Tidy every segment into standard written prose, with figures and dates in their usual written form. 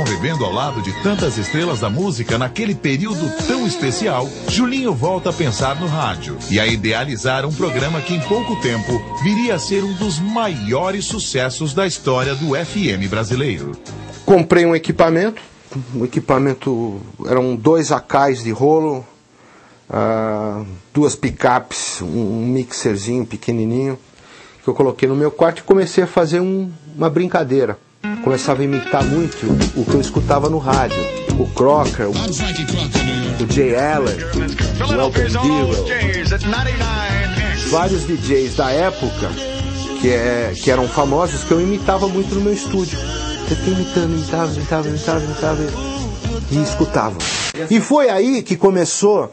convivendo ao lado de tantas estrelas da música naquele período tão especial, Julinho volta a pensar no rádio e a idealizar um programa que em pouco tempo viria a ser um dos maiores sucessos da história do FM brasileiro. Comprei um equipamento. O equipamento eram 2 AKs de rolo, 2 picapes, um mixerzinho pequenininho, que eu coloquei no meu quarto e comecei a fazer uma brincadeira. Começava a imitar muito o que eu escutava no rádio. O Crocker, o Jay Allen, o Elton Deal, vários DJs da época que eram famosos, que eu imitava muito no meu estúdio. Eu fiquei imitava e escutava. E foi aí que começou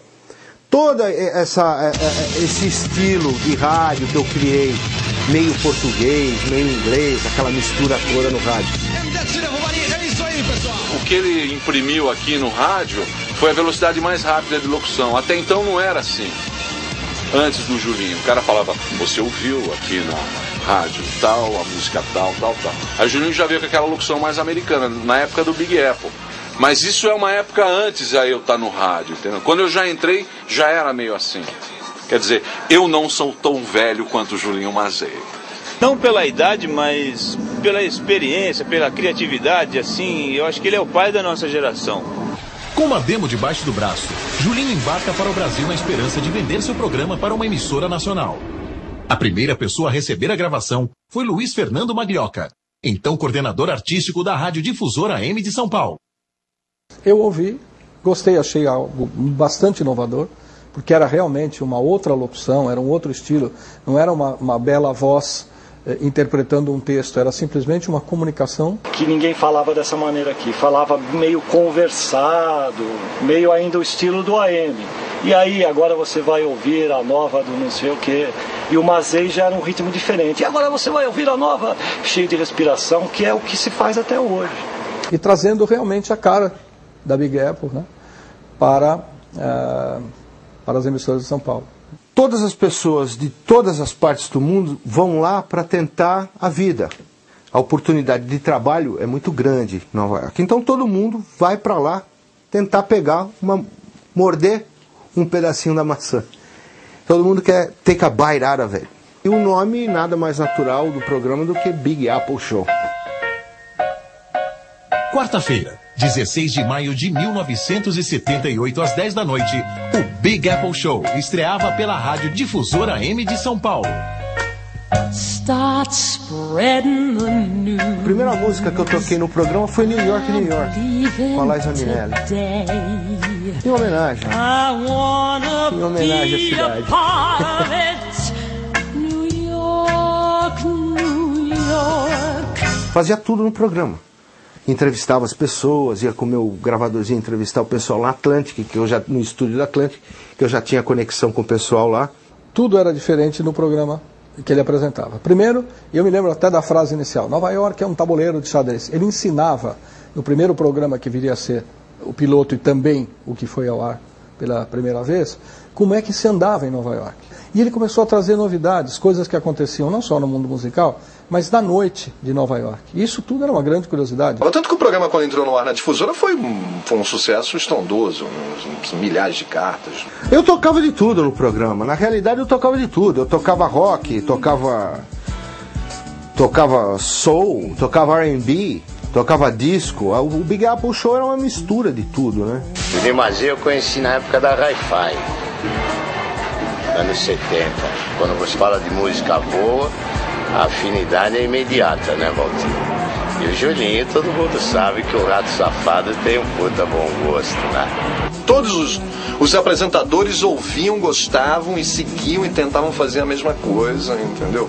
todo esse estilo de rádio que eu criei, meio português, meio inglês, aquela mistura toda no rádio. O que ele imprimiu aqui no rádio foi a velocidade mais rápida de locução. Até então não era assim. Antes do Julinho, o cara falava, você ouviu aqui na rádio tal, a música tal. Aí o Julinho já veio com aquela locução mais americana, na época do Big Apple. Mas isso é uma época antes aí eu estar no rádio, entendeu? Quando eu já entrei, já era meio assim. Quer dizer, eu não sou tão velho quanto o Julinho Mazei. Não pela idade, mas pela experiência, pela criatividade, assim, eu acho que ele é o pai da nossa geração. Com uma demo debaixo do braço, Julinho embarca para o Brasil na esperança de vender seu programa para uma emissora nacional. A primeira pessoa a receber a gravação foi Luiz Fernando Maglioca, então coordenador artístico da Rádio Difusora AM de São Paulo. Eu ouvi, gostei, achei algo bastante inovador, porque era realmente uma outra locução, era um outro estilo, não era uma bela voz interpretando um texto, era simplesmente uma comunicação. Que ninguém falava dessa maneira aqui, falava meio conversado, meio ainda o estilo do AM. E aí, agora você vai ouvir a nova do não sei o quê, e o Mazei já era um ritmo diferente. E agora você vai ouvir a nova, cheio de respiração, que é o que se faz até hoje. E trazendo realmente a cara da Big Apple, né, para as emissoras de São Paulo. Todas as pessoas de todas as partes do mundo vão lá para tentar a vida. A oportunidade de trabalho é muito grande em Nova York. Então todo mundo vai para lá tentar morder um pedacinho da maçã. Todo mundo quer take a bite out of it. E o nome nada mais natural do programa do que Big Apple Show. Quarta-feira, 16 de maio de 1978, às 10 da noite, o Big Apple Show estreava pela Rádio Difusora AM de São Paulo. A primeira música que eu toquei no programa foi New York, New York, com a Liza Minnelli. Em homenagem à cidade. Fazia tudo no programa. Entrevistava as pessoas, ia com o meu gravadorzinho entrevistar o pessoal na Atlantic, no estúdio da Atlantic, que eu já tinha conexão com o pessoal lá. Tudo era diferente no programa que ele apresentava. Primeiro, eu me lembro até da frase inicial, Nova York é um tabuleiro de xadrez. Ele ensinava, no primeiro programa que viria a ser o piloto e também o que foi ao ar pela primeira vez, como é que se andava em Nova York. E ele começou a trazer novidades, coisas que aconteciam não só no mundo musical, mas da noite de Nova York. E isso tudo era uma grande curiosidade. Tanto que o programa, quando entrou no ar na Difusora, foi um sucesso estrondoso, milhares de cartas. Eu tocava de tudo no programa. Na realidade, eu tocava de tudo. Eu tocava rock, tocava soul, tocava R&B, tocava disco. O Big Apple Show era uma mistura de tudo, né? O Julinho Mazei eu conheci na época da Hi-Fi, anos 70. Quando você fala de música boa, a afinidade é imediata, né, Valtinho? E o Julinho, todo mundo sabe que o Rato Safado tem um puta bom gosto, né? Todos os apresentadores ouviam, gostavam e seguiam e tentavam fazer a mesma coisa, entendeu?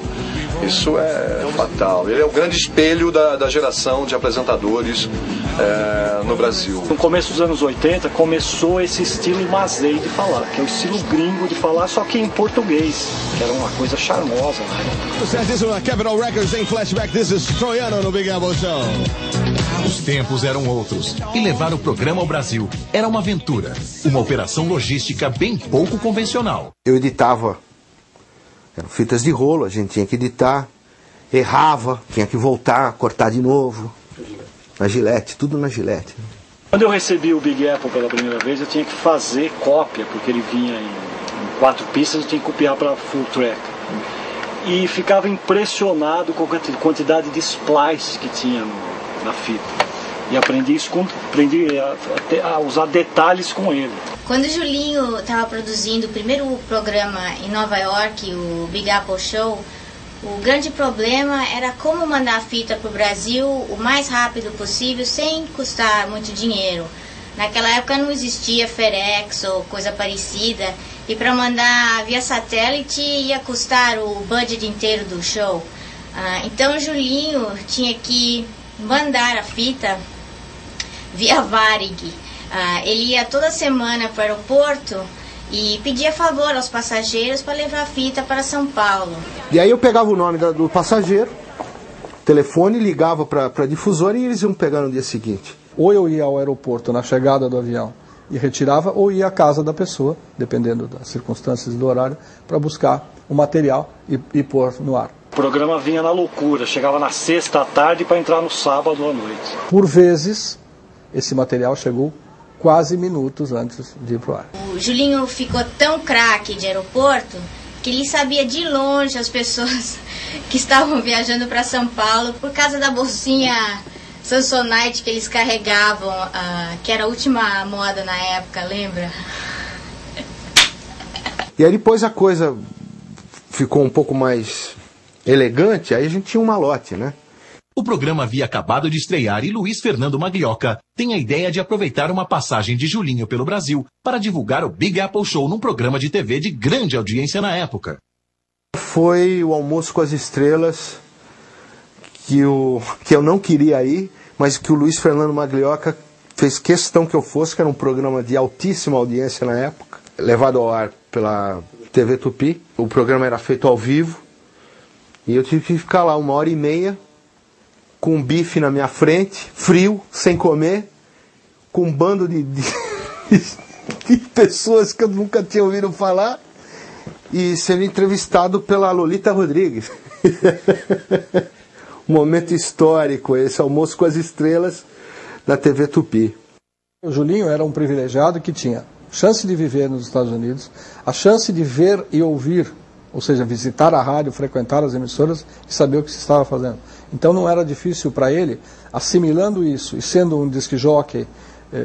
Isso é fatal. Ele é o grande espelho da geração de apresentadores no Brasil. No começo dos anos 80 começou esse estilo Mazei de falar, que é o estilo gringo de falar, só que em português, que era uma coisa charmosa, né? This is Capital Records em Flashback. This is Troiano no Big Apple Show. Os tempos eram outros e levar o programa ao Brasil era uma aventura, uma operação logística bem pouco convencional. Eu editava, eram fitas de rolo, a gente tinha que editar, errava, tinha que voltar, cortar de novo. Na Gillette, tudo na Gillette. Quando eu recebi o Big Apple pela primeira vez, eu tinha que fazer cópia, porque ele vinha em 4 pistas, eu tinha que copiar para full track. E ficava impressionado com a quantidade de splice que tinha na fita. E aprendi a usar detalhes com ele. Quando o Julinho estava produzindo o primeiro programa em Nova York, o Big Apple Show, o grande problema era como mandar a fita para o Brasil o mais rápido possível, sem custar muito dinheiro. Naquela época não existia FedEx ou coisa parecida, e para mandar via satélite ia custar o budget inteiro do show. Então o Julinho tinha que mandar a fita via Varig. Ele ia toda semana para o aeroporto e pedia favor aos passageiros para levar a fita para São Paulo. E aí eu pegava o nome do passageiro, telefone, ligava para a difusora e eles iam pegar no dia seguinte. Ou eu ia ao aeroporto na chegada do avião e retirava, ou ia à casa da pessoa, dependendo das circunstâncias e do horário, para buscar o material e pôr no ar. O programa vinha na loucura, chegava na sexta à tarde para entrar no sábado à noite. Por vezes, esse material chegou quase minutos antes de ir pro ar. O Julinho ficou tão craque de aeroporto que ele sabia de longe as pessoas que estavam viajando para São Paulo por causa da bolsinha Samsonite que eles carregavam, que era a última moda na época, lembra? E aí depois a coisa ficou um pouco mais elegante, aí a gente tinha um malote, né? O programa havia acabado de estrear e Luiz Fernando Maglioca tem a ideia de aproveitar uma passagem de Julinho pelo Brasil para divulgar o Big Apple Show num programa de TV de grande audiência na época. Foi o Almoço com as Estrelas, que eu não queria ir, mas que o Luiz Fernando Maglioca fez questão que eu fosse, que era um programa de altíssima audiência na época, levado ao ar pela TV Tupi. O programa era feito ao vivo e eu tive que ficar lá 1h30, com um bife na minha frente, frio, sem comer, com um bando de pessoas que eu nunca tinha ouvido falar, e sendo entrevistado pela Lolita Rodrigues. Um momento histórico, esse Almoço com as Estrelas da TV Tupi. O Julinho era um privilegiado que tinha chance de viver nos Estados Unidos, a chance de ver e ouvir, ou seja, visitar a rádio, frequentar as emissoras e saber o que se estava fazendo. Então não era difícil para ele, assimilando isso e sendo um disc jockey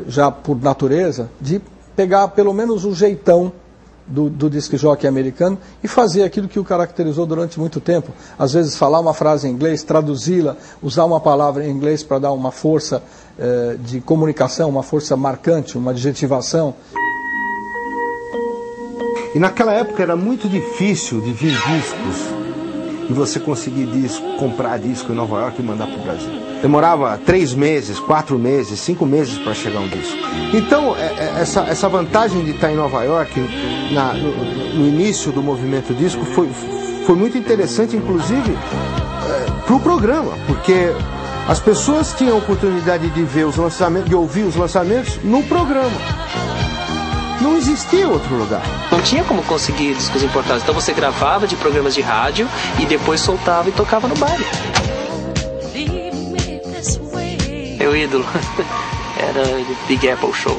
já por natureza, de pegar pelo menos o jeitão do disc jockey americano e fazer aquilo que o caracterizou durante muito tempo. Às vezes falar uma frase em inglês, traduzi-la, usar uma palavra em inglês para dar uma força de comunicação, uma força marcante, uma adjetivação. E naquela época era muito difícil de vir discos e você conseguir comprar disco em Nova York e mandar para o Brasil. Demorava 3 meses, 4 meses, 5 meses para chegar um disco. Então, essa vantagem de estar em Nova York, no início do movimento disco, foi muito interessante, inclusive, para o programa, porque as pessoas tinham a oportunidade de ver os lançamentos, de ouvir os lançamentos no programa. Não existia outro lugar. Não tinha como conseguir discos importados. Então você gravava de programas de rádio e depois soltava e tocava no baile. Meu ídolo era o Big Apple Show.